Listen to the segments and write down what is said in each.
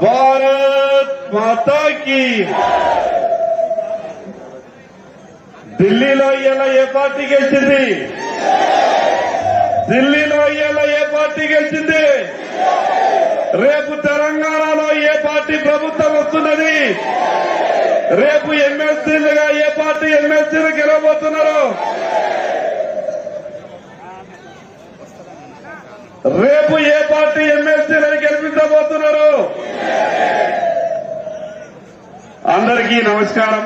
భారత్ మాతా key. ఢిల్లీలో ఇలా ఏ party గెలిచింది? ఢిల్లీలో ఇలా ఏ పార్టీ గెలిచింది? రేపు తెలంగాణలో ఏ పార్టీ ప్రభుత్వం వస్తున్నది? రేపు ఎమ్మెల్సీలుగా ఏ పార్టీ ఎమ్మెల్సీలు గెలవబోతున్నారు? రేపు ఏ పార్టీ ఎమ్మెల్సీలను గెలిపించబోతున్నారు? అందరికీ నమస్కారం.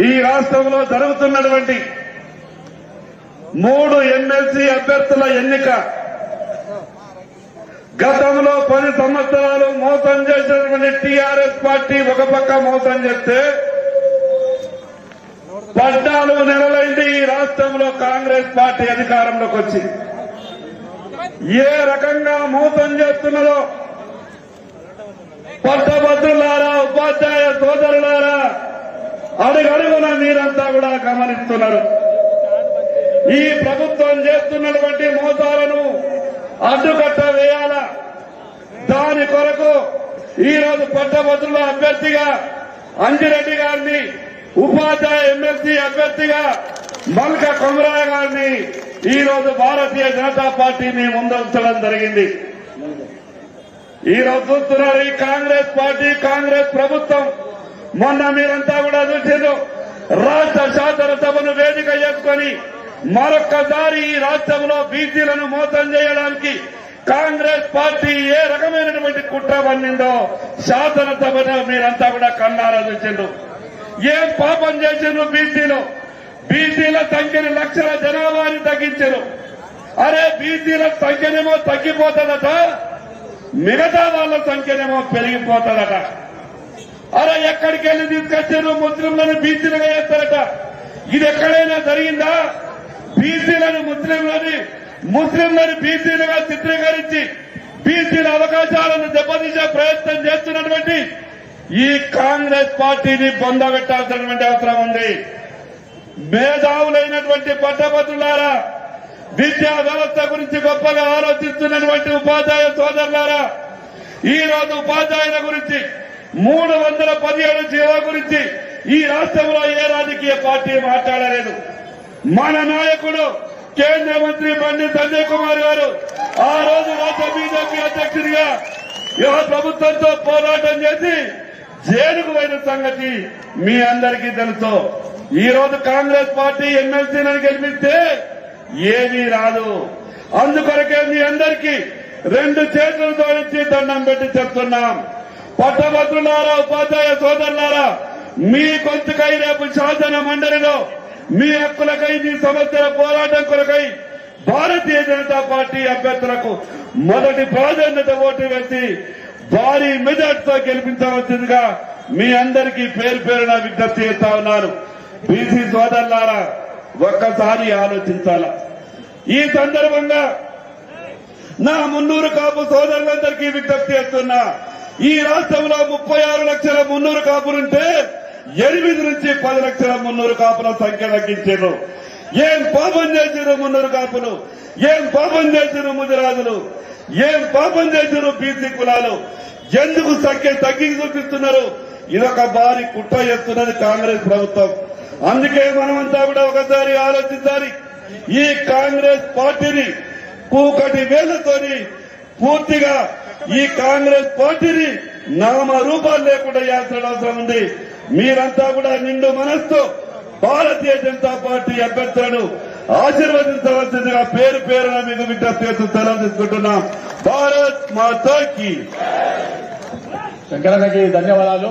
ఈ రాష్ట్రంలో జరుగుతున్నటువంటి 3 ఎమ్మెల్సీ అభ్యర్థుల ఎన్నిక గతంలో 10 సంవత్సరాలు మోసం చేసినటువంటి టీఆర్ఎస్ పార్టీ ఒక పక్క మోసం చేస్తే 14 నెలలైంది ఈ రాష్ట్రంలో కాంగ్రెస్ పార్టీ అధికారంలోకి వచ్చి. ఏ రకంగా మోసం చేస్తున్నదో పట్టభద్రులారా, ఉపాధ్యాయ సోదరులారా, అడుగడుగున మీరంతా కూడా గమనిస్తున్నారు. ఈ ప్రభుత్వం చేస్తున్నటువంటి మోసాలను అడ్డుకట్ట వేయాలా? దాని కొరకు ఈరోజు పట్టభద్రుల అభ్యర్థిగా అంజిరెడ్డి గారిని, ఉపాధ్యాయ ఎమ్మెల్సీ అభ్యర్థిగా మల్క కొమరాయ గారిని ఈరోజు భారతీయ జనతా పార్టీని ముందుంచడం జరిగింది. ఈరోజు చూస్తున్నారు ఈ కాంగ్రెస్ పార్టీ, కాంగ్రెస్ ప్రభుత్వం. మొన్న మీరంతా కూడా చూసారు, రాష్ట్ర శాసనసభను వేదిక చేసుకుని మరొక్కసారి ఈ రాష్ట్రంలో బీసీలను మోసం చేయడానికి కాంగ్రెస్ పార్టీ ఏ రకమైనటువంటి కుట్ర పన్నిందో శాసనసభను మీరంతా కూడా కన్నారా చూసిండ్రు. ఏం పాపం చేసిండ్రు బీసీలు? బీసీల సంఖ్యని లక్షల జనాభాని తగ్గించారు. అరే బీసీల సంఖ్యనేమో తగ్గిపోతుందట, మిగతా వాళ్ళ సంఖ్యనేమో పెరిగిపోతుందట. అరే ఎక్కడికి వెళ్లి తీసుకొచ్చారు? ముస్లింలను బీసీలుగా చేస్తారట. ఇది ఎక్కడైనా జరిగిందా? బీసీలను ముస్లింలను బీసీలుగా చిత్రీకరించి బీసీల అవకాశాలను దెబ్బతీసే ప్రయత్నం చేస్తున్నటువంటి ఈ కాంగ్రెస్ పార్టీని పొందబెట్టాల్సినటువంటి అవసరం ఉంది. మేధావులైనటువంటి పట్టభద్రులారా, విద్యా వ్యవస్థ గురించి గొప్పగా ఆలోచిస్తున్నటువంటి ఉపాధ్యాయ సోదరులారా, ఈ రోజు ఉపాధ్యాయుల గురించి 317 జీవో గురించి ఈ రాష్ట్రంలో ఏ రాజకీయ పార్టీ మాట్లాడలేదు. మన నాయకుడు కేంద్ర మంత్రి బండి సంజయ్ కుమార్ గారు ఆ రోజు రాష్ట్ర బీజేపీ అధ్యక్షుడిగా ప్రభుత్వంతో పోరాటం చేసి జైలుకు పోయిన సంగతి మీ అందరికీ తెలుసు. ఈ రోజు కాంగ్రెస్ పార్టీ ఎమ్మెల్సీలను గెలిపిస్తే ఏమీ రాదు. అందుకొరకే మీ అందరికీ 2 చేతులు జోడించి దండం పెట్టి చెప్తున్నాం. పట్టభద్రులారా, ఉపాధ్యాయ సోదరులారా, మీ గొంతుకై రేపు శాసన మండలిలో మీ హక్కులకై, మీ సమస్యల పోరాటం కొరకై భారతీయ జనతా పార్టీ అభ్యర్థులకు మొదటి ప్రాధాన్యత ఓటు వేసి భారీ మెజార్టీతో గెలిపించవలసిందిగా మీ అందరికీ పేరు పేరున విజ్ఞప్తి చేస్తా ఉన్నారు. బీసీ సోదరులారా, ఒక్కసారి ఆలోచించాలా. ఈ సందర్భంగా నా మున్నూరు కాపు సోదరులందరికీ విజ్ఞప్తి చేస్తున్నా. ఈ రాష్ట్రంలో 36 లక్షల మున్నూరు కాపులుంటే 8 నుంచి 10 లక్షల మున్నూరు కాపుల సంఖ్య తగ్గించారు. ఏం పాపం చేశారు మున్నూరు కాపులు? ఏం పాపం చేశారు ముదిరాజులు? ఏం పాపం చేశారు బీసీ కులాలు? ఎందుకు సంఖ్య తగ్గించి చూపిస్తున్నారు? ఇదొక భారీ కుట్ర చేస్తున్నది కాంగ్రెస్ ప్రభుత్వం. అందుకే మనమంతా కూడా ఒకసారి ఆలోచించాలి. ఈ కాంగ్రెస్ పార్టీని కూకటి వేలతోని పూర్తిగా ఈ కాంగ్రెస్ పార్టీని నామరూపాలు లేకుండా చేయాల్సిన అవసరం ఉంది. మీరంతా కూడా నిండు మనస్సు భారతీయ జనతా పార్టీ అభ్యర్థులను ఆశీర్వదించవలసిందిగా పేరు పేరున మీకు విజ్ఞప్తి చేస్తూ సెలవు తీసుకుంటున్నాం. భారత్ మాతా కీ. శంకరన్నకి ధన్యవాదాలు.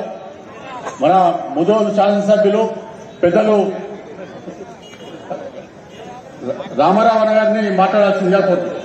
మన ముదోలు శాసనసభ్యులు పెద్దలు రామారావు గారిని మాట్లాడాల్సిందిగా కోరుతున్నాను.